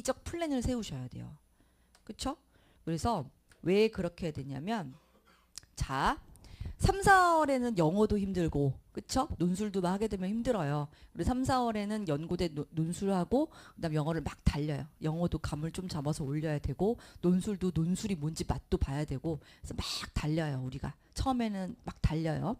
단기적 플랜을 세우셔야 돼요. 그쵸? 그래서 왜 그렇게 해야 되냐면 자 3, 4월에는 영어도 힘들고 그쵸? 논술도 막 하게 되면 힘들어요. 그리고 3, 4월에는 연고대 논술하고 그다음 영어를 막 달려요. 영어도 감을 좀 잡아서 올려야 되고 논술도 논술이 뭔지 맛도 봐야 되고 그래서 막 달려요. 우리가 처음에는 막 달려요.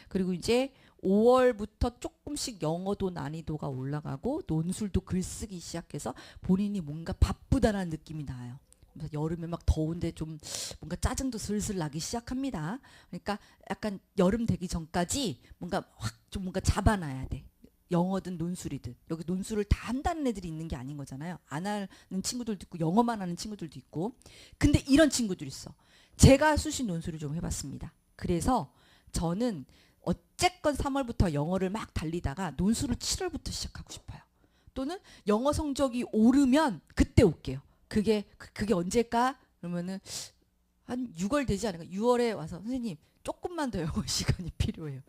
그리고 이제 5월부터 조금씩 영어도 난이도가 올라가고 논술도 글쓰기 시작해서 본인이 뭔가 바쁘다라는 느낌이 나요. 그래서 여름에 막 더운데 좀 뭔가 짜증도 슬슬 나기 시작합니다. 그러니까 약간 여름 되기 전까지 뭔가 확 좀 뭔가 잡아놔야 돼. 영어든 논술이든 여기 논술을 다 한다는 애들이 있는 게 아닌 거잖아요. 안 하는 친구들도 있고 영어만 하는 친구들도 있고. 근데 이런 친구들 있어. 제가 수시 논술을 좀 해봤습니다. 그래서 저는 어쨌건 3월부터 영어를 막 달리다가 논술을 7월부터 시작하고 싶어요. 또는 영어 성적이 오르면 그때 올게요. 그게 언제일까? 그러면은 한 6월 되지 않을까? 6월에 와서 선생님 조금만 더 영어 시간이 필요해요.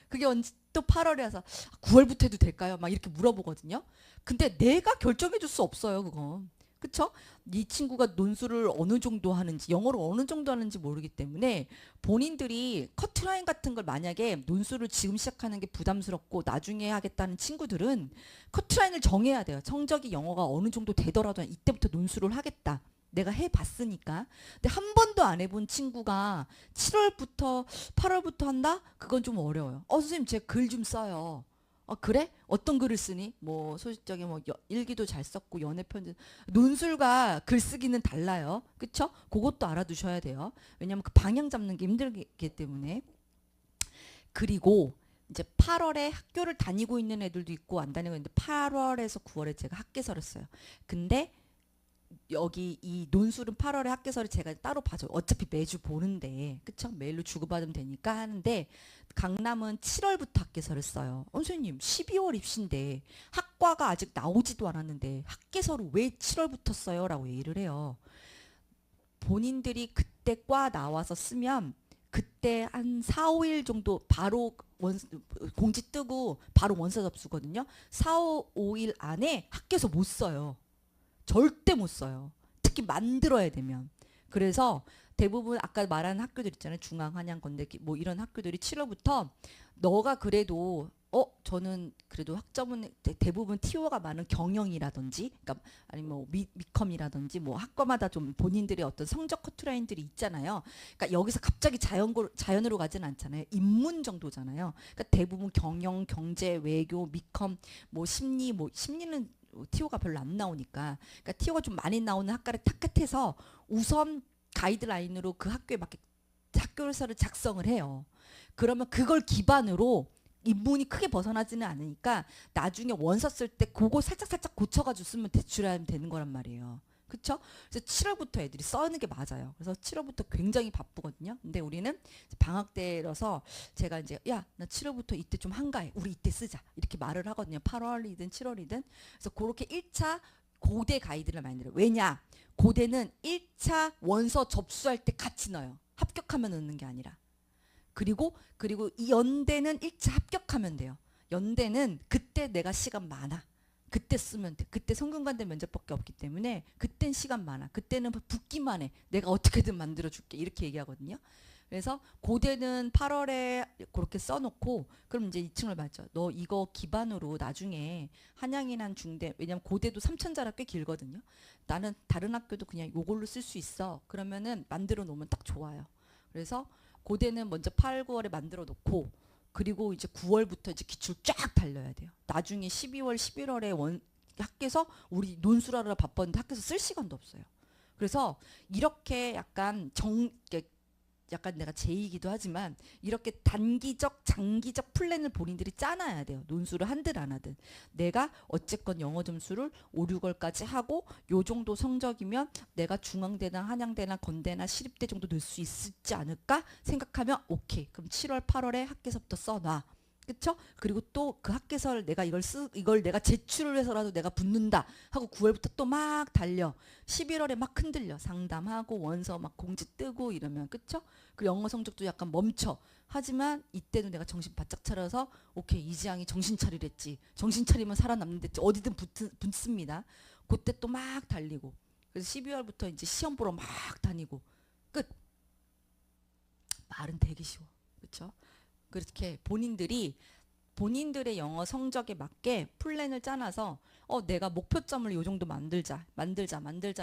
그게 언제 또 8월에 와서 9월부터 해도 될까요? 막 이렇게 물어보거든요. 근데 내가 결정해 줄 수 없어요, 그건. 그쵸? 이 친구가 논술을 어느 정도 하는지, 영어를 어느 정도 하는지 모르기 때문에 본인들이 커트라인 같은 걸 만약에 논술을 지금 시작하는 게 부담스럽고 나중에 하겠다는 친구들은 커트라인을 정해야 돼요. 성적이 영어가 어느 정도 되더라도 이때부터 논술을 하겠다. 내가 해봤으니까. 근데 한 번도 안 해본 친구가 7월부터 8월부터 한다? 그건 좀 어려워요. 선생님 제 글 좀 써요. 그래? 어떤 글을 쓰니? 뭐 소식적인 뭐 일기도 잘 썼고 연애편지 논술과 글쓰기는 달라요. 그쵸? 그것도 알아두셔야 돼요. 왜냐면 그 방향 잡는 게 힘들기 때문에. 그리고 이제 8월에 학교를 다니고 있는 애들도 있고 안 다니고 있는데 8월에서 9월에 제가 학계서를 써요. 근데 여기 이 논술은 8월에 학계서를 제가 따로 봐줘요. 어차피 매주 보는데 그쵸? 메일로 주고받으면 되니까 하는데 강남은 7월부터 학계서를 써요. 선생님 12월 입시인데 학과가 아직 나오지도 않았는데 학계서를 왜 7월부터 써요? 라고 얘기를 해요. 본인들이 그때 과 나와서 쓰면 그때 한 4, 5일 정도 바로 공지 뜨고 바로 원서 접수거든요. 4, 5일 안에 학계서 못 써요. 절대 못 써요. 특히 만들어야 되면. 그래서 대부분 아까 말한 학교들 있잖아요. 중앙, 한양, 건대 뭐 이런 학교들이 7월부터 너가 그래도 저는 그래도 학점은 대부분 TO가 많은 경영이라든지 그러니까 아니면 뭐 미컴이라든지 뭐 학과마다 좀 본인들의 어떤 성적 커트라인들이 있잖아요. 그러니까 여기서 갑자기 자연으로 가진 않잖아요. 인문 정도잖아요. 그러니까 대부분 경영, 경제, 외교, 미컴, 뭐 심리, 뭐 심리는 TO가 별로 안 나오니까 그러니까 TO가 좀 많이 나오는 학과를 탁탁해서 우선 가이드라인으로 그 학교에 맞게 학교서를 작성을 해요. 그러면 그걸 기반으로 인문이 크게 벗어나지는 않으니까 나중에 원서 쓸 때 그거 살짝살짝 고쳐가지고 쓰면 대출하면 되는 거란 말이에요. 그쵸? 그래서 7월부터 애들이 써는 게 맞아요. 그래서 7월부터 굉장히 바쁘거든요. 근데 우리는 방학 때라서 제가 이제 야, 나 7월부터 이때 좀 한가해. 우리 이때 쓰자. 이렇게 말을 하거든요. 8월이든 7월이든. 그래서 그렇게 1차 고대 가이드를 많이 들어요. 왜냐? 고대는 1차 원서 접수할 때 같이 넣어요. 합격하면 넣는 게 아니라. 그리고 이 연대는 1차 합격하면 돼요. 연대는 그때 내가 시간 많아. 그때 쓰면 돼. 그때 성균관대 면접밖에 없기 때문에 그땐 시간 많아. 그때는 붙기만 해. 내가 어떻게든 만들어줄게. 이렇게 얘기하거든요. 그래서 고대는 8월에 그렇게 써놓고 그럼 이제 2층을 받죠. 너 이거 기반으로 나중에 한양이나 중대 왜냐면 고대도 3천자라 꽤 길거든요. 나는 다른 학교도 그냥 요걸로 쓸 수 있어. 그러면은 만들어 놓으면 딱 좋아요. 그래서 고대는 먼저 8, 9월에 만들어 놓고 그리고 이제 9월부터 이제 기출 쫙 달려야 돼요. 나중에 12월, 11월에 학교에서 우리 논술하느라 바빴는데 학교에서 쓸 시간도 없어요. 그래서 이렇게 약간 내가 제이기도 하지만 이렇게 단기적, 장기적 플랜을 본인들이 짜놔야 돼요. 논술을 한들 안 하든. 내가 어쨌건 영어 점수를 5, 6월까지 하고 요 정도 성적이면 내가 중앙대나 한양대나 건대나 시립대 정도 넣을 수 있지 않을까 생각하면 오케이. 그럼 7월, 8월에 학교서부터 써놔. 그쵸? 그리고 또 그 학계서를 내가 이걸 내가 제출을 해서라도 내가 붙는다 하고 9월부터 또 막 달려. 11월에 막 흔들려. 상담하고 원서 막 공지 뜨고 이러면 그쵸? 그리고 영어 성적도 약간 멈춰. 하지만 이때도 내가 정신 바짝 차려서 오케이 이지양이 정신 차리랬지. 정신 차리면 살아남는데 어디든 붙습니다. 그때 또 막 달리고. 그래서 12월부터 이제 시험 보러 막 다니고. 끝. 말은 되게 쉬워. 그렇죠? 그렇게 본인들의 영어 성적에 맞게 플랜을 짜놔서 내가 목표점을 요 정도 만들자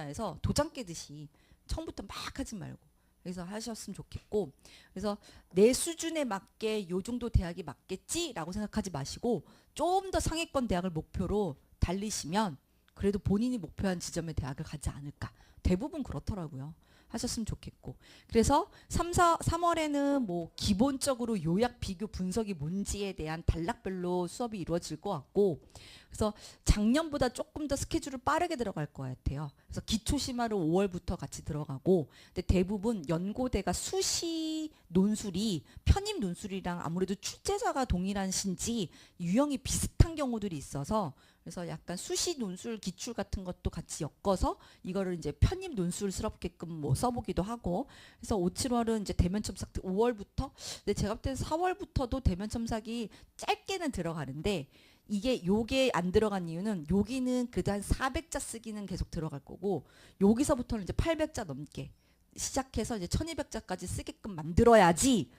해서 도장 깨듯이 처음부터 막 하지 말고 그래서 하셨으면 좋겠고, 그래서 내 수준에 맞게 요 정도 대학이 맞겠지라고 생각하지 마시고 좀 더 상위권 대학을 목표로 달리시면 그래도 본인이 목표한 지점의 대학을 가지 않을까. 대부분 그렇더라고요. 하셨으면 좋겠고. 그래서 3월에는 뭐 기본적으로 요약 비교 분석이 뭔지에 대한 단락별로 수업이 이루어질 것 같고, 그래서 작년보다 조금 더 스케줄을 빠르게 들어갈 것 같아요. 그래서 기초 심화를 5월부터 같이 들어가고, 근데 대부분 연고대가 수시 논술이 편입 논술이랑 아무래도 출제자가 동일한 신지 유형이 비슷한 경우들이 있어서, 그래서 약간 수시 논술 기출 같은 것도 같이 엮어서 이거를 이제 편입 논술스럽게끔 뭐 써보기도 하고, 그래서 5, 7월은 이제 대면 첨삭 5월부터, 근데 제가 볼 때는 4월부터도 대면 첨삭이 짧게는 들어가는데, 요게 안 들어간 이유는 여기는 그래도 한 400자 쓰기는 계속 들어갈 거고, 여기서부터는 이제 800자 넘게 시작해서 이제 1200자까지 쓰게끔 만들어야지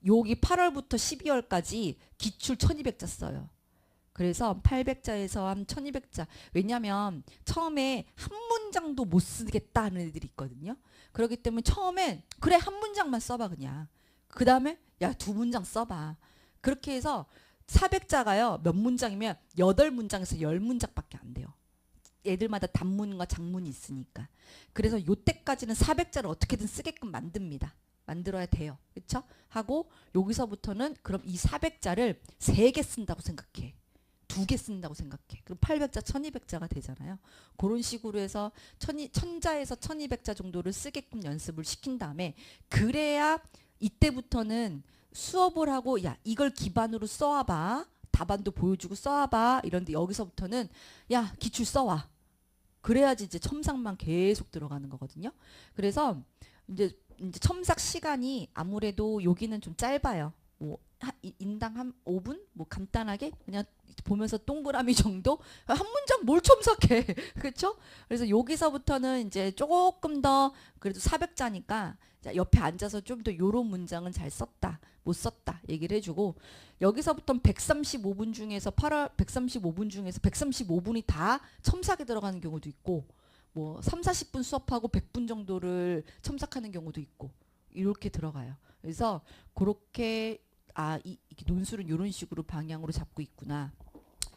여기 8월부터 12월까지 기출 1200자 써요. 그래서 800자에서 한 1200자. 왜냐면 처음에 한 문장도 못 쓰겠다는 애들이 있거든요. 그렇기 때문에 처음엔 그래 한 문장만 써봐 그냥. 그 다음에 야 2문장 써봐. 그렇게 해서 400자가요. 몇 문장이면 8문장에서 10문장밖에 안 돼요. 애들마다 단문과 장문이 있으니까. 그래서 요때까지는 400자를 어떻게든 쓰게끔 만들어야 돼요. 그쵸? 하고 여기서부터는 그럼 이 400자를 3개 쓴다고 생각해. 2개 쓴다고 생각해. 그럼 800자, 1200자가 되잖아요. 그런 식으로 해서 1000자에서 1200자 정도를 쓰게끔 연습을 시킨 다음에, 그래야 이때부터는 수업을 하고 야 이걸 기반으로 써와봐. 답안도 보여주고 써와봐. 이런데 여기서부터는 야 기출 써와. 그래야지 이제 첨삭만 계속 들어가는 거거든요. 그래서 이제 첨삭 시간이 아무래도 여기는 좀 짧아요. 뭐 인당 한 5분? 뭐 간단하게 그냥 보면서 동그라미 정도? 한 문장 뭘 첨삭해. 그렇죠? 그래서 여기서부터는 이제 조금 더 그래도 400자니까 옆에 앉아서 좀 더 요런 문장은 잘 썼다. 못 썼다. 얘기를 해주고, 여기서부터는 135분 중에서 135분 중에서 135분이 다 첨삭에 들어가는 경우도 있고, 뭐 3, 40분 수업하고 100분 정도를 첨삭하는 경우도 있고 이렇게 들어가요. 그래서 그렇게 논술은 이런 식으로 방향으로 잡고 있구나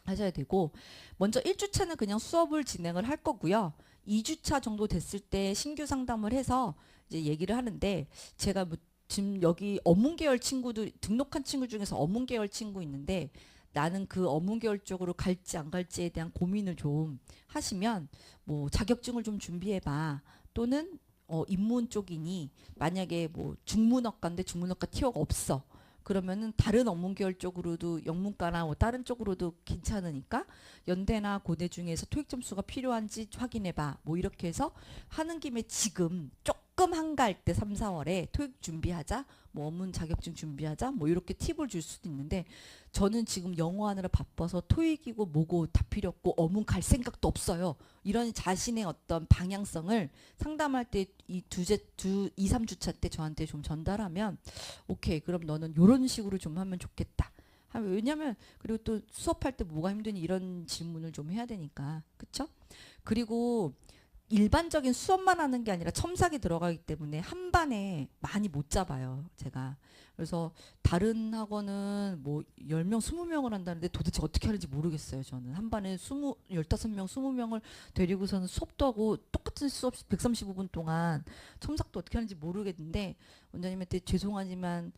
하셔야 되고, 먼저 1주차는 그냥 수업을 진행을 할 거고요. 2주차 정도 됐을 때 신규 상담을 해서 이제 얘기를 하는데, 제가 뭐 지금 여기 어문계열 친구들 등록한 친구 중에서 어문계열 친구 있는데, 나는 그 어문계열 쪽으로 갈지 안 갈지에 대한 고민을 좀 하시면 뭐 자격증을 좀 준비해봐. 또는 인문 쪽이니 만약에 뭐 중문학과인데 중문학과 티어가 없어. 그러면은 다른 어문계열 쪽으로도 영문과나 뭐 다른 쪽으로도 괜찮으니까 연대나 고대 중에서 토익 점수가 필요한지 확인해봐. 뭐 이렇게 해서 하는 김에 지금 조금 한가할 때 3, 4월에 토익 준비하자. 뭐 어문 자격증 준비하자. 뭐 이렇게 팁을 줄 수도 있는데, 저는 지금 영어 하느라 바빠서 토익이고 뭐고 다 필요 없고 어문 갈 생각도 없어요. 이런 자신의 어떤 방향성을 상담할 때 이 2, 3주차 때 저한테 좀 전달하면, 오케이 그럼 너는 이런 식으로 좀 하면 좋겠다. 왜냐면 그리고 또 수업할 때 뭐가 힘드니 이런 질문을 좀 해야 되니까. 그쵸? 그리고 일반적인 수업만 하는 게 아니라 첨삭이 들어가기 때문에 한 반에 많이 못 잡아요, 제가. 그래서 다른 학원은 뭐 10명, 20명을 한다는데 도대체 어떻게 하는지 모르겠어요, 저는. 한 반에 15명, 20명을 데리고서는 수업도 하고 똑같은 수업 135분 동안 첨삭도 어떻게 하는지 모르겠는데, 원장님한테 죄송하지만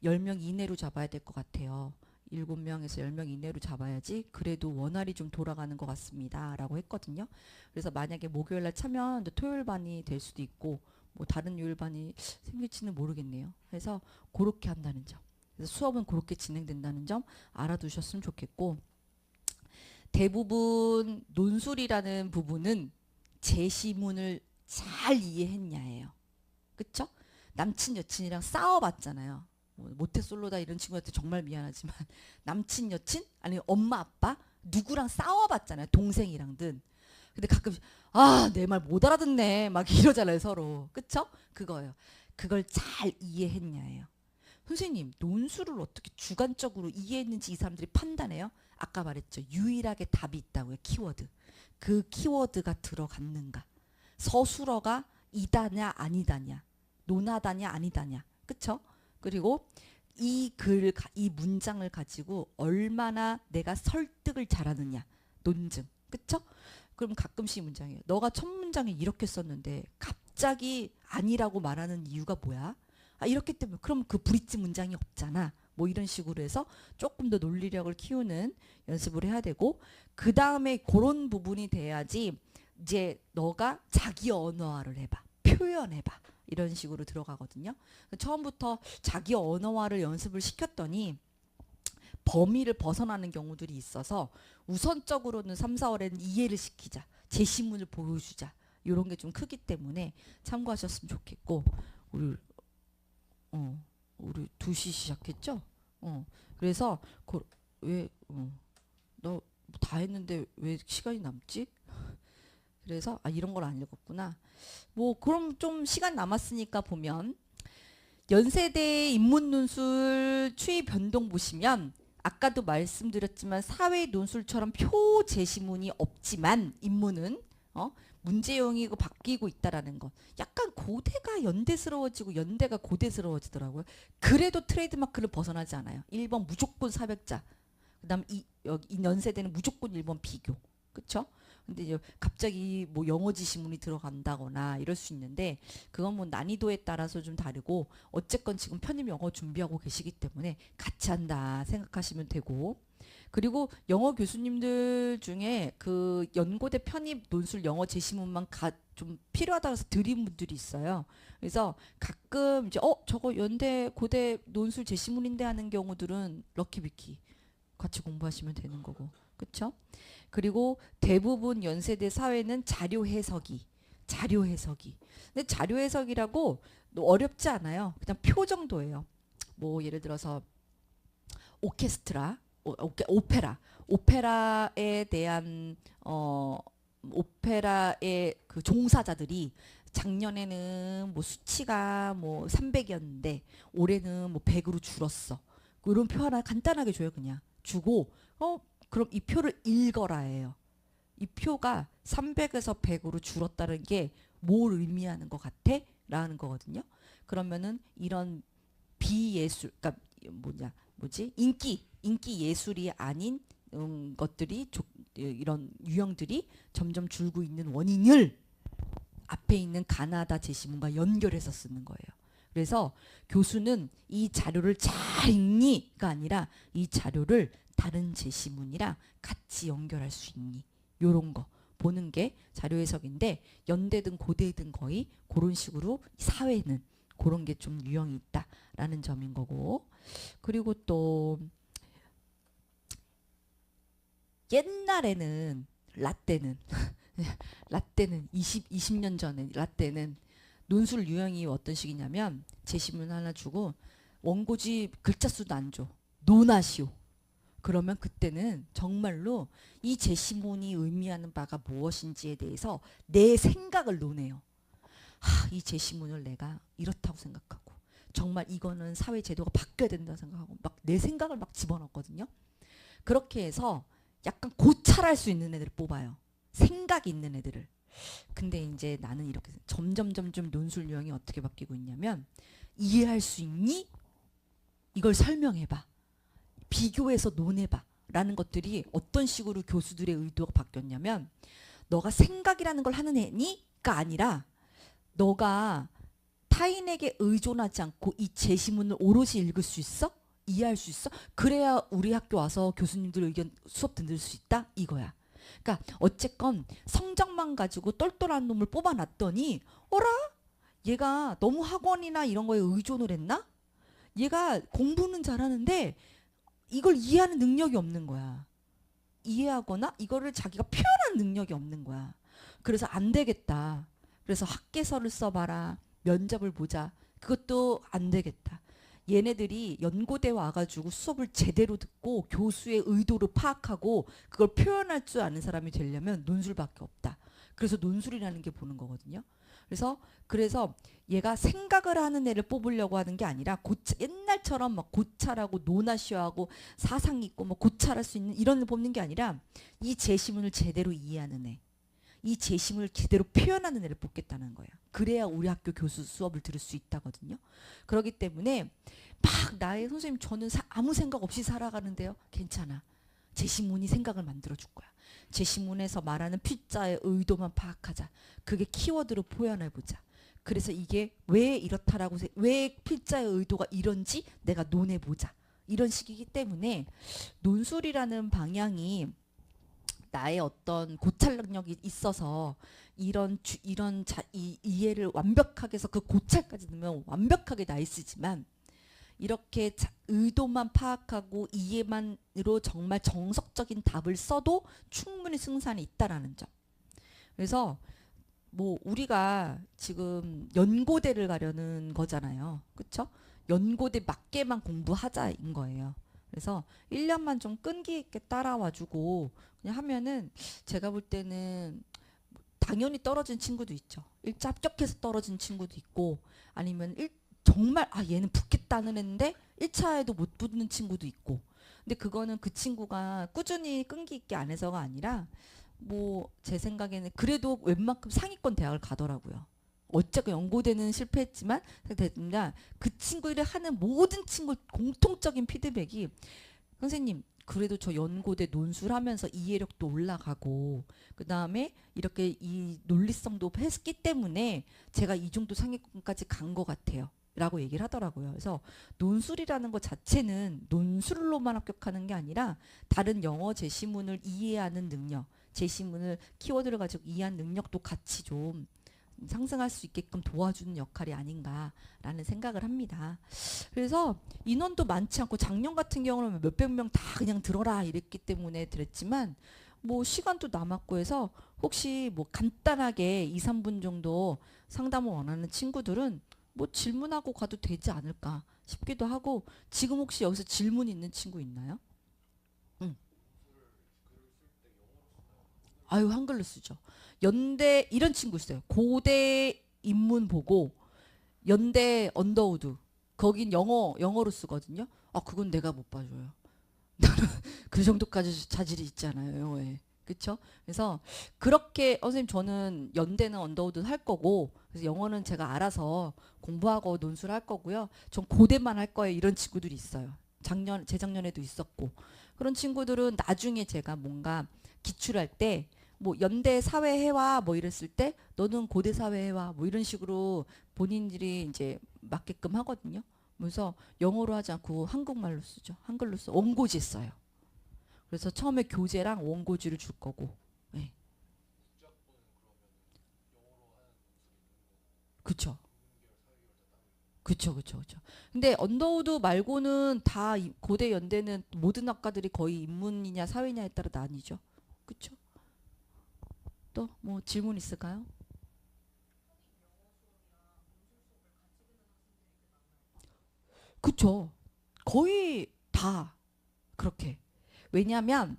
10명 이내로 잡아야 될 것 같아요. 7명에서 10명 이내로 잡아야지 그래도 원활히 좀 돌아가는 것 같습니다 라고 했거든요. 그래서 만약에 목요일날 차면 토요일 반이 될 수도 있고 뭐 다른 요일 반이 생길지는 모르겠네요. 그래서 그렇게 한다는 점, 그래서 수업은 그렇게 진행된다는 점 알아두셨으면 좋겠고, 대부분 논술이라는 부분은 제시문을 잘 이해했냐예요. 그쵸? 남친 여친이랑 싸워봤잖아요. 뭐 모태솔로다 이런 친구한테 정말 미안하지만 남친 여친 아니면 엄마 아빠 누구랑 싸워봤잖아요. 동생이랑든. 근데 가끔 내 말 못 알아듣네 막 이러잖아요 서로. 그쵸? 그거예요. 그걸 잘 이해했냐예요. 선생님 논술을 어떻게 주관적으로 이해했는지 이 사람들이 판단해요? 아까 말했죠. 유일하게 답이 있다고요. 키워드. 그 키워드가 들어갔는가. 서술어가 이다냐 아니다냐. 논하다냐 아니다냐. 그쵸? 그리고 이 문장을 가지고 얼마나 내가 설득을 잘하느냐. 논증. 그쵸? 그럼 가끔씩 문장이에요. 너가 첫 문장에 이렇게 썼는데 갑자기 아니라고 말하는 이유가 뭐야? 이렇기 때문에 그럼 그 브릿지 문장이 없잖아. 뭐 이런 식으로 해서 조금 더 논리력을 키우는 연습을 해야 되고, 그 다음에 그런 부분이 돼야지 이제 너가 자기 언어화를 해봐. 표현해봐. 이런 식으로 들어가거든요. 처음부터 자기 언어화를 연습을 시켰더니 범위를 벗어나는 경우들이 있어서 우선적으로는 3, 4월에는 이해를 시키자. 제시문을 보여주자. 이런 게 좀 크기 때문에 참고하셨으면 좋겠고, 우리 2시 시작했죠? 그래서 너 다 했는데 왜 시간이 남지? 그래서 이런 걸 안 읽었구나. 뭐 그럼 좀 시간 남았으니까 보면 연세대 인문논술 추이 변동 보시면 아까도 말씀드렸지만 사회 논술처럼 표 제시문이 없지만 인문은 문제형이 바뀌고 있다라는 거. 약간 고대가 연대스러워지고 연대가 고대스러워지더라고요. 그래도 트레이드마크를 벗어나지 않아요. 1번 무조건 400자. 그다음 여기 연세대는 무조건 1번 비교. 그쵸? 근데 이제 갑자기 뭐 영어 지시문이 들어간다거나 이럴 수 있는데 그건 뭐 난이도에 따라서 좀 다르고 어쨌건 지금 편입 영어 준비하고 계시기 때문에 같이 한다 생각하시면 되고, 그리고 영어 교수님들 중에 그 연고대 편입 논술 영어 제시문만 좀 필요하다고 해서 드린 분들이 있어요. 그래서 가끔 이제 저거 연대 고대 논술 제시문인데 하는 경우들은 럭키비키 같이 공부하시면 되는 거고. 그쵸? 그리고 대부분 연세대 사회는 자료 해석이. 근데 자료 해석이라고 어렵지 않아요. 그냥 표 정도예요. 뭐 예를 들어서 오페라에 대한 오페라의 그 종사자들이 작년에는 뭐 수치가 뭐 300이었는데 올해는 뭐 100으로 줄었어. 이런 표 하나 간단하게 줘요. 그냥 주고 그럼 이 표를 읽어라예요. 이 표가 300에서 100으로 줄었다는 게 뭘 의미하는 것 같아? 라는 거거든요. 그러면은 이런 비예술, 그러니까 인기 예술이 아닌 것들이 이런 유형들이 점점 줄고 있는 원인을 앞에 있는 가나다 제시문과 연결해서 쓰는 거예요. 그래서 교수는 이 자료를 잘 읽니가 아니라 이 자료를 다른 제시문이랑 같이 연결할 수 있니? 요런 거 보는 게 자료 해석인데 연대든 고대든 거의 그런 식으로 사회는 그런 게 좀 유형이 있다라는 점인 거고, 그리고 또 옛날에는 라떼는 20년 전에 라떼는 논술 유형이 어떤 식이냐면 제시문 하나 주고 원고지 글자 수도 안 줘. 논하시오. 그러면 그때는 정말로 이 제시문이 의미하는 바가 무엇인지에 대해서 내 생각을 논해요. 이 제시문을 내가 이렇다고 생각하고 정말 이거는 사회 제도가 바뀌어야 된다고 생각하고 막 내 생각을 막 집어넣거든요. 그렇게 해서 약간 고찰할 수 있는 애들을 뽑아요. 생각이 있는 애들을. 근데 이제 나는 이렇게 점점 논술 유형이 어떻게 바뀌고 있냐면 이해할 수 있니? 이걸 설명해봐. 비교해서 논해봐. 라는 것들이 어떤 식으로 교수들의 의도가 바뀌었냐면 너가 생각이라는 걸 하는 애니가 아니라 너가 타인에게 의존하지 않고 이 제시문을 오롯이 읽을 수 있어? 이해할 수 있어? 그래야 우리 학교 와서 교수님들 의견 수업 들을 수 있다? 이거야. 그러니까 어쨌건 성적만 가지고 똘똘한 놈을 뽑아놨더니 어라? 얘가 너무 학원이나 이런 거에 의존을 했나? 얘가 공부는 잘하는데 이걸 이해하는 능력이 없는 거야. 이해하거나 이거를 자기가 표현하는 능력이 없는 거야. 그래서 안 되겠다. 그래서 학계서를 써봐라. 면접을 보자. 그것도 안 되겠다. 얘네들이 연고대 와가지고 수업을 제대로 듣고 교수의 의도를 파악하고 그걸 표현할 줄 아는 사람이 되려면 논술밖에 없다. 그래서 논술이라는 게 보는 거거든요. 그래서 얘가 생각을 하는 애를 뽑으려고 하는 게 아니라 옛날처럼 막 고찰하고 논하시하고 사상 있고 뭐 고찰할 수 있는 이런 애 뽑는 게 아니라 이 제시문을 제대로 이해하는 애, 이 제시문을 제대로 표현하는 애를 뽑겠다는 거예요. 그래야 우리 학교 교수 수업을 들을 수 있다거든요. 그렇기 때문에 막 나의 선생님 저는 아무 생각 없이 살아가는데요. 괜찮아. 제시문이 생각을 만들어줄 거야. 제시문에서 말하는 필자의 의도만 파악하자. 그게 키워드로 표현해보자. 그래서 이게 왜 이렇다라고 왜 필자의 의도가 이런지 내가 논해보자. 이런 식이기 때문에 논술이라는 방향이 나의 어떤 고찰 능력이 있어서 이해를 완벽하게 해서 그 고찰까지 넣으면 완벽하게 나이스지만 이렇게 의도만 파악하고 이해만으로 정말 정석적인 답을 써도 충분히 승산이 있다라는 점. 그래서 뭐 우리가 지금 연고대를 가려는 거잖아요. 그쵸? 연고대 맞게만 공부하자인 거예요. 그래서 1년만 좀 끈기 있게 따라와주고 그냥 하면은 제가 볼 때는 당연히 떨어진 친구도 있죠. 합격해서 떨어진 친구도 있고 아니면 정말 얘는 붙겠다는 애인데 1차에도 못 붙는 친구도 있고 근데 그거는 그 친구가 꾸준히 끈기 있게 안 해서가 아니라 뭐 제 생각에는 그래도 웬만큼 상위권 대학을 가더라고요. 어쨌건 연고대는 실패했지만 그 친구를 하는 모든 친구 공통적인 피드백이 선생님 그래도 저 연고대 논술하면서 이해력도 올라가고 그 다음에 이렇게 이 논리성도 했기 때문에 제가 이 정도 상위권까지 간 것 같아요. 라고 얘기를 하더라고요. 그래서 논술이라는 것 자체는 논술로만 합격하는 게 아니라 다른 영어 제시문을 이해하는 능력, 제시문을 키워드를 가지고 이해한 능력도 같이 좀 상승할 수 있게끔 도와주는 역할이 아닌가라는 생각을 합니다. 그래서 인원도 많지 않고 작년 같은 경우는 몇백 명 다 그냥 들어라 이랬기 때문에 들었지만 뭐 시간도 남았고 해서 혹시 뭐 간단하게 2, 3분 정도 상담을 원하는 친구들은 뭐 질문하고 가도 되지 않을까 싶기도 하고 지금 혹시 여기서 질문 있는 친구 있나요? 응. 아유 한글로 쓰죠. 연대 이런 친구 있어요. 고대 인문 보고 연대 언더우드 거긴 영어로 쓰거든요. 그건 내가 못 봐줘요. 그 정도까지 자질이 있잖아요 영어에. 그쵸? 그래서 그렇게 선생님 저는 연대는 언더우드 할 거고 그래서 영어는 제가 알아서 공부하고 논술할 거고요. 전 고대만 할 거예요. 이런 친구들이 있어요. 재작년에도 있었고 그런 친구들은 나중에 제가 뭔가 기출할 때 뭐 연대 사회해와 뭐 이랬을 때 너는 고대 사회해와 뭐 이런 식으로 본인들이 이제 맞게끔 하거든요. 그래서 영어로 하지 않고 한국말로 쓰죠. 한글로 써. 원고지 써요. 그래서 처음에 교재랑 원고지를 줄 거고. 네. 그쵸. 그쵸. 근데 언더우드 말고는 다 고대 연대는 모든 학과들이 거의 인문이냐 사회냐에 따라 나뉘죠. 그쵸? 또 뭐 질문 있을까요? 그쵸. 거의 다 그렇게. 왜냐면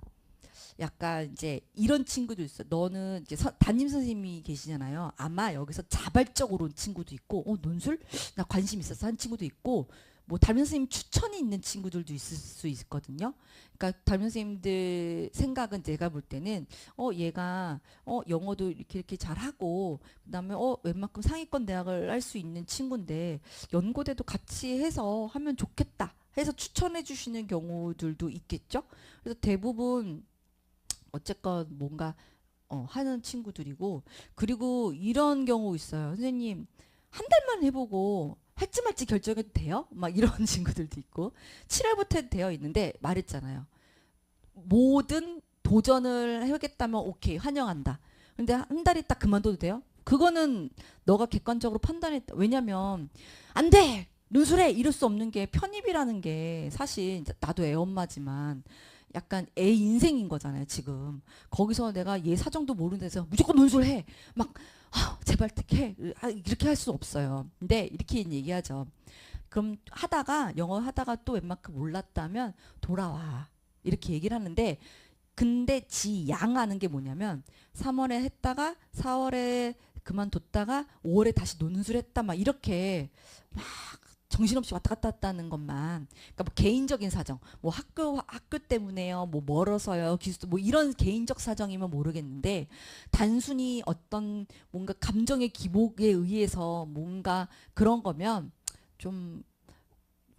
약간 이제 이런 친구도 있어. 너는 이제 담임 선생님이 계시잖아요. 아마 여기서 자발적으로 온 친구도 있고, 논술? 나 관심 있어서 한 친구도 있고, 뭐 담임 선생님 추천이 있는 친구들도 있을 수 있거든요. 그러니까 담임 선생님들 생각은 제가 볼 때는 얘가 영어도 이렇게 잘하고 그다음에 웬만큼 상위권 대학을 할 수 있는 친구인데 연고대도 같이 해서 하면 좋겠다 해서 추천해 주시는 경우들도 있겠죠. 그래서 대부분 어쨌건 뭔가 하는 친구들이고 그리고 이런 경우 있어요. 선생님 한 달만 해보고 할지 말지 결정해도 돼요? 막 이런 친구들도 있고 7월부터 해도 되어 있는데 말했잖아요. 모든 도전을 해야겠다면 오케이 환영한다. 근데 한 달 있다 그만둬도 돼요? 그거는 너가 객관적으로 판단했다. 왜냐면 안 돼! 누술해! 이럴 수 없는 게 편입이라는 게 사실 나도 애 엄마지만 약간 애 인생인 거잖아요 지금. 거기서 내가 얘 사정도 모르는 데서 무조건 논술해 막 제발 특해 이렇게 할 수 없어요. 근데 이렇게 얘기하죠. 그럼 하다가 영어 하다가 또 웬만큼 몰랐다면 돌아와 이렇게 얘기를 하는데 근데 지양하는 게 뭐냐면 3월에 했다가 4월에 그만뒀다가 5월에 다시 논술했다 막 이렇게 막 정신없이 왔다 갔다 하는 것만, 그러니까 뭐 개인적인 사정, 뭐 학교 때문에요, 뭐 멀어서요, 기수 뭐 이런 개인적 사정이면 모르겠는데 단순히 어떤 뭔가 감정의 기복에 의해서 뭔가 그런 거면 좀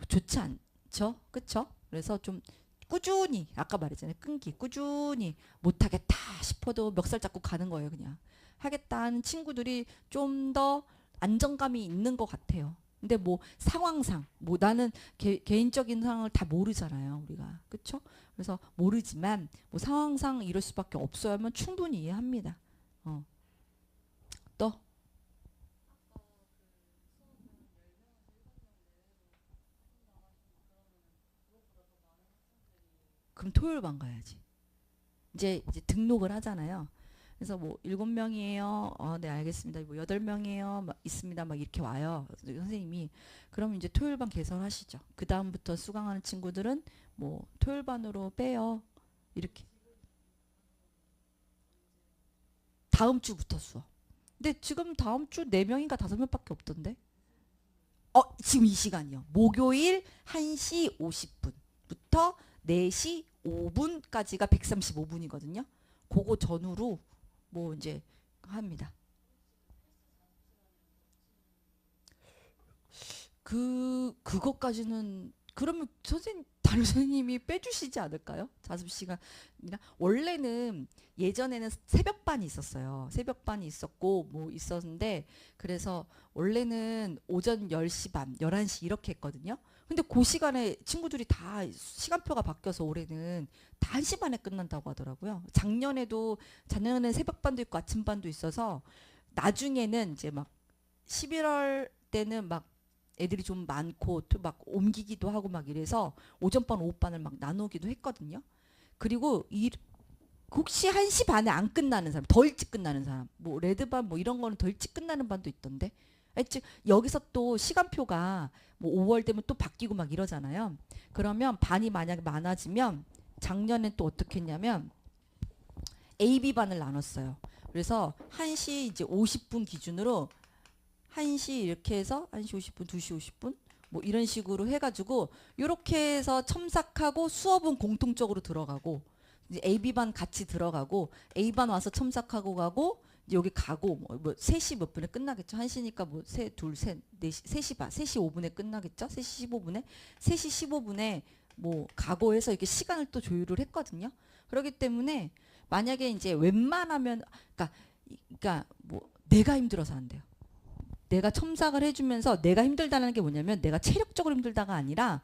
좋지 않죠, 그쵸? 그래서 좀 꾸준히 아까 말했잖아요, 끈기 꾸준히 못하겠다 싶어도 멱살 잡고 가는 거예요. 그냥 하겠다 하는 친구들이 좀 더 안정감이 있는 것 같아요. 근데 뭐 상황상 뭐 나는 개인적인 상황을 다 모르잖아요, 우리가. 그쵸? 그래서 모르지만 뭐 상황상 이럴 수밖에 없어야 하면 충분히 이해합니다. 또 그럼 토요일반 가야지. 이제 등록을 하잖아요. 그래서 뭐 7명이에요. 네 알겠습니다. 뭐 8명이에요. 막 있습니다. 막 이렇게 와요. 선생님이. 그럼 이제 토요일반 개설하시죠. 그 다음부터 수강하는 친구들은 뭐 토요일반으로 빼요. 이렇게. 다음 주부터 수업. 근데 지금 다음 주 4명인가 5명밖에 없던데. 지금 이 시간이요. 목요일 1시 50분부터 4시 5분까지가 135분이거든요. 그거 전후로 뭐 이제 합니다. 그것까지는 그러면 다른 선생님이 빼주시지 않을까요? 자습 시간이나 원래는 예전에는 새벽반이 있었어요. 새벽반이 있었고 뭐 있었는데 그래서 원래는 오전 10시 반, 11시 이렇게 했거든요. 근데 그 시간에 친구들이 다 시간표가 바뀌어서 올해는 다 1시 반에 끝난다고 하더라고요. 작년에 새벽반도 있고 아침반도 있어서 나중에는 이제 막 11월 때는 막 애들이 좀 많고 또 막 옮기기도 하고 막 이래서 오전반 오후반을 막 나누기도 했거든요. 그리고 혹시 1시 반에 안 끝나는 사람, 더 일찍 끝나는 사람, 뭐 레드반 뭐 이런 거는 더 일찍 끝나는 반도 있던데. 즉 여기서 또 시간표가 뭐 5월 되면 또 바뀌고 막 이러잖아요. 그러면 반이 만약에 많아지면 작년에 또 어떻게 했냐면 AB반을 나눴어요. 그래서 1시 이제 50분 기준으로 1시 이렇게 해서 1시 50분, 2시 50분 뭐 이런 식으로 해가지고 이렇게 해서 첨삭하고 수업은 공통적으로 들어가고 이제 AB반 같이 들어가고 A반 와서 첨삭하고 가고 이제 여기 가고 뭐 3시 몇 분에 끝나겠죠. 1시니까 뭐 둘, 셋, 4시, 3시 반, 3시 5분에 끝나겠죠. 3시 15분에 3시 15분에 뭐 가고 해서 이렇게 시간을 또 조율을 했거든요. 그렇기 때문에 만약에 이제 웬만하면 그러니까 뭐 내가 힘들어서 안 돼요. 내가 첨삭을 해주면서 내가 힘들다는 게 뭐냐면 내가 체력적으로 힘들다가 아니라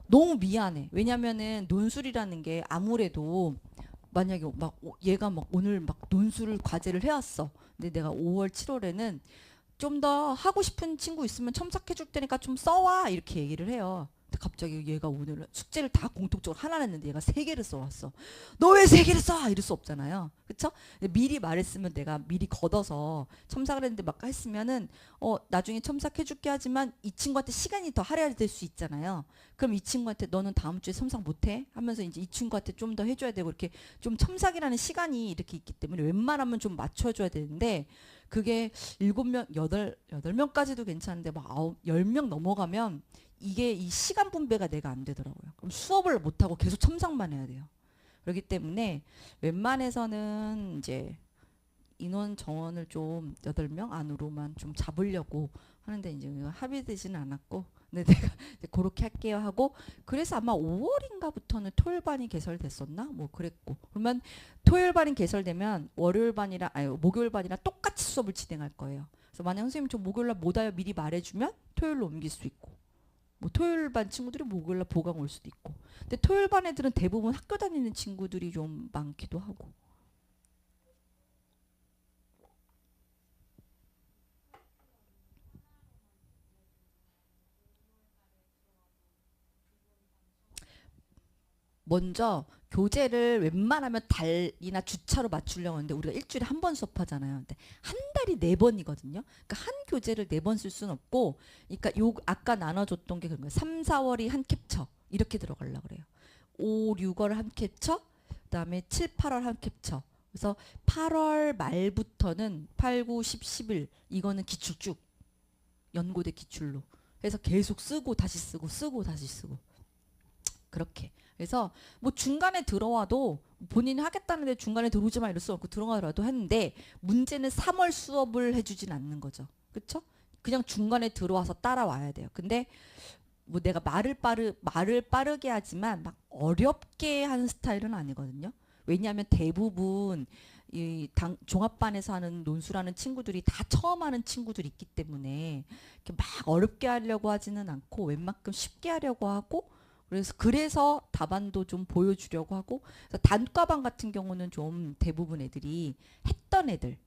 너무 미안해. 왜냐면은 논술이라는 게 아무래도 만약에 막 얘가 막 오늘 막 논술 과제를 해왔어. 근데 내가 5월, 7월에는 좀 더 하고 싶은 친구 있으면 첨삭해 줄 테니까 좀 써와 이렇게 얘기를 해요. 근데 갑자기 얘가 오늘 숙제를 다 공통적으로 하나 냈는데 얘가 3개를 써왔어. 너 왜 3개를 써? 이럴 수 없잖아요. 그쵸? 미리 말했으면 내가 미리 걷어서 첨삭을 했는데 막 했으면은 나중에 첨삭해 줄게 하지만 이 친구한테 시간이 더 할애될 수 있잖아요. 그럼 이 친구한테 너는 다음 주에 첨삭 못해? 하면서 이제 이 친구한테 좀 더 해줘야 되고 이렇게 좀 첨삭이라는 시간이 이렇게 있기 때문에 웬만하면 좀 맞춰줘야 되는데 그게 7명, 8명까지도 괜찮은데 막 10명 넘어가면 이게 이 시간 분배가 내가 안 되더라고요. 그럼 수업을 못하고 계속 첨삭만 해야 돼요. 그렇기 때문에 웬만해서는 이제 인원 정원을 좀 8명 안으로만 좀 잡으려고 하는데 이제 합의되지는 않았고 근데 내가 이제 그렇게 할게요 하고 그래서 아마 5월인가부터는 토요일반이 개설됐었나 뭐 그랬고 그러면 토요일반이 개설되면 월요일반이랑 아니 목요일반이랑 똑같이 수업을 진행할 거예요. 그래서 만약 선생님 저 목요일날 못 와요 미리 말해주면 토요일로 옮길 수 있고 뭐 토요일반 친구들이 목요일날 보강 올 수도 있고 근데 토요일반 애들은 대부분 학교 다니는 친구들이 좀 많기도 하고 먼저 교재를 웬만하면 달이나 주차로 맞추려고 하는데 우리가 일주일에 한 번 수업하잖아요. 근데 한 달이 4번이거든요. 그러니까 한 교재를 4번 쓸 수는 없고 그러니까 요 아까 나눠줬던 게 그런 거예요. 3, 4월이 한 캡처 이렇게 들어가려고 그래요. 5, 6월 한 캡처 그다음에 7, 8월 한 캡처. 그래서 8월 말부터는 8, 9, 10, 11 이거는 기출 쭉 연고대 기출로 해서 계속 쓰고 다시 쓰고 쓰고 다시 쓰고 그렇게. 그래서 뭐 중간에 들어와도 본인이 하겠다는데 중간에 들어오지 마 이럴 수 없고 들어가더라도 했는데 문제는 3월 수업을 해주진 않는 거죠. 그쵸? 그냥 중간에 들어와서 따라와야 돼요. 근데 뭐 내가 말을 빠르게 하지만 막 어렵게 하는 스타일은 아니거든요. 왜냐하면 대부분 종합반에서 하는 논술하는 친구들이 다 처음 하는 친구들이 있기 때문에 이렇게 막 어렵게 하려고 하지는 않고 웬만큼 쉽게 하려고 하고 그래서 답안도 좀 보여주려고 하고 그래서 단과반 같은 경우는 좀 대부분 애들이 했던 애들이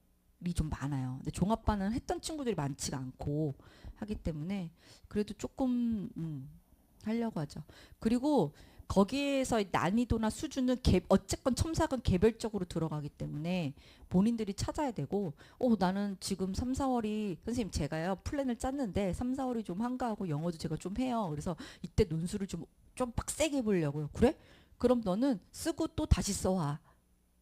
좀 많아요. 근데 종합반은 했던 친구들이 많지가 않고 하기 때문에 그래도 조금 하려고 하죠. 그리고 거기에서 난이도나 수준은 어쨌건 첨삭은 개별적으로 들어가기 때문에 본인들이 찾아야 되고 나는 지금 3, 4월이 선생님 제가요 플랜을 짰는데 3, 4월이 좀 한가하고 영어도 제가 좀 해요. 그래서 이때 논술을 좀 빡세게 해보려고요. 그래? 그럼 너는 쓰고 또 다시 써와.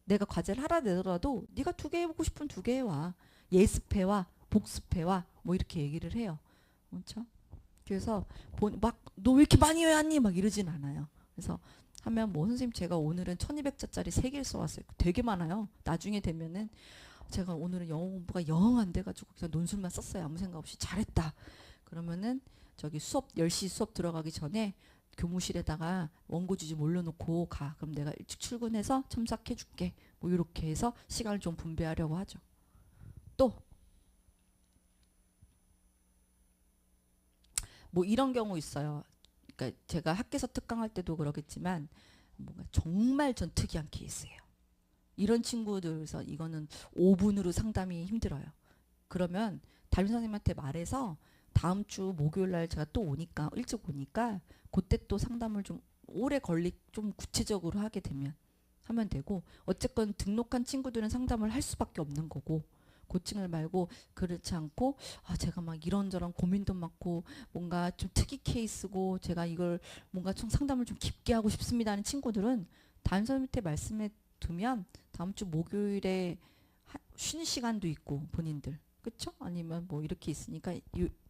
내가 과제를 하라 내더라도 네가 2개 해보고 싶으면 2개 해와. 예습해와 복습해와 뭐 이렇게 얘기를 해요. 그렇죠? 그래서 막 너 왜 이렇게 많이 외웠니? 막 이러진 않아요. 그래서 하면 뭐 선생님 제가 오늘은 1200자짜리 3개를 써왔어요. 되게 많아요. 나중에 되면은 제가 오늘은 영어 공부가 영 안 돼가지고 그냥 논술만 썼어요. 아무 생각 없이 잘했다. 그러면은 저기 10시 수업 들어가기 전에 교무실에다가 원고 주지 몰려놓고 가. 그럼 내가 일찍 출근해서 첨삭해 줄게. 뭐 이렇게 해서 시간을 좀 분배하려고 하죠. 또 뭐 이런 경우 있어요. 그러니까 제가 학계서 특강할 때도 그러겠지만 뭔가 정말 전 특이한 케이스예요. 이런 친구들에서 이거는 5분으로 상담이 힘들어요. 그러면 담임 선생님한테 말해서 다음 주 목요일 날 제가 또 오니까 일찍 오니까 그때 또 상담을 좀 오래 좀 구체적으로 하게 되면 하면 되고 어쨌건 등록한 친구들은 상담을 할 수밖에 없는 거고 고칭을 말고 그렇지 않고 제가 막 이런저런 고민도 많고 뭔가 좀 특이 케이스고 제가 이걸 뭔가 좀 상담을 좀 깊게 하고 싶습니다 하는 친구들은 담임 선생님한테 말씀해 두면 다음 주 목요일에 쉬는 시간도 있고 본인들 그쵸? 아니면 뭐 이렇게 있으니까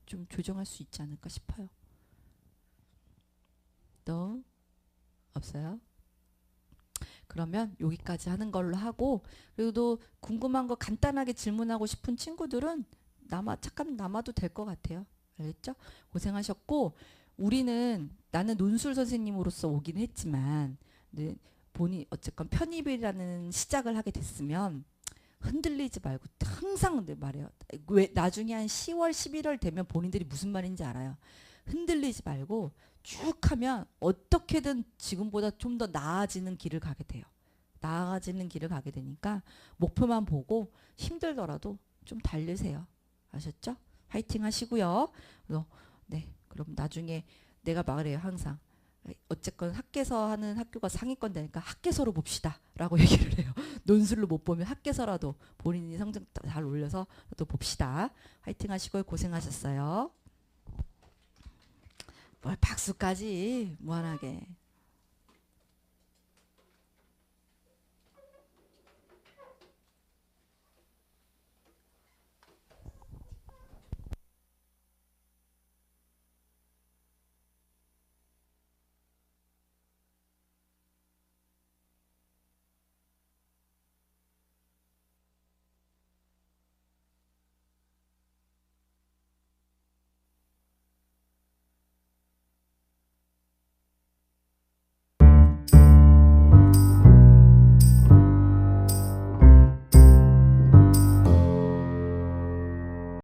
좀 조정할 수 있지 않을까 싶어요. 또 없어요? 그러면 여기까지 하는 걸로 하고 그래도 궁금한 거 간단하게 질문하고 싶은 친구들은 잠깐 남아도 될 것 같아요. 알겠죠? 고생하셨고 나는 논술 선생님으로서 오긴 했지만 본인 어쨌건 편입이라는 시작을 하게 됐으면 흔들리지 말고 항상 말해요. 왜 나중에 한 10월 11월 되면 본인들이 무슨 말인지 알아요. 흔들리지 말고 쭉 하면 어떻게든 지금보다 좀 더 나아지는 길을 가게 돼요. 나아지는 길을 가게 되니까 목표만 보고 힘들더라도 좀 달리세요. 아셨죠? 화이팅 하시고요. 네, 그럼 나중에 내가 말해요. 항상 어쨌건 학계서 하는 학교가 상위권 되니까 학계서로 봅시다 라고 얘기를 해요. 논술로 못 보면 학계서라도 본인이 성적 잘 올려서 또 봅시다. 화이팅 하시고요. 고생하셨어요. 뭘 박수까지 무한하게.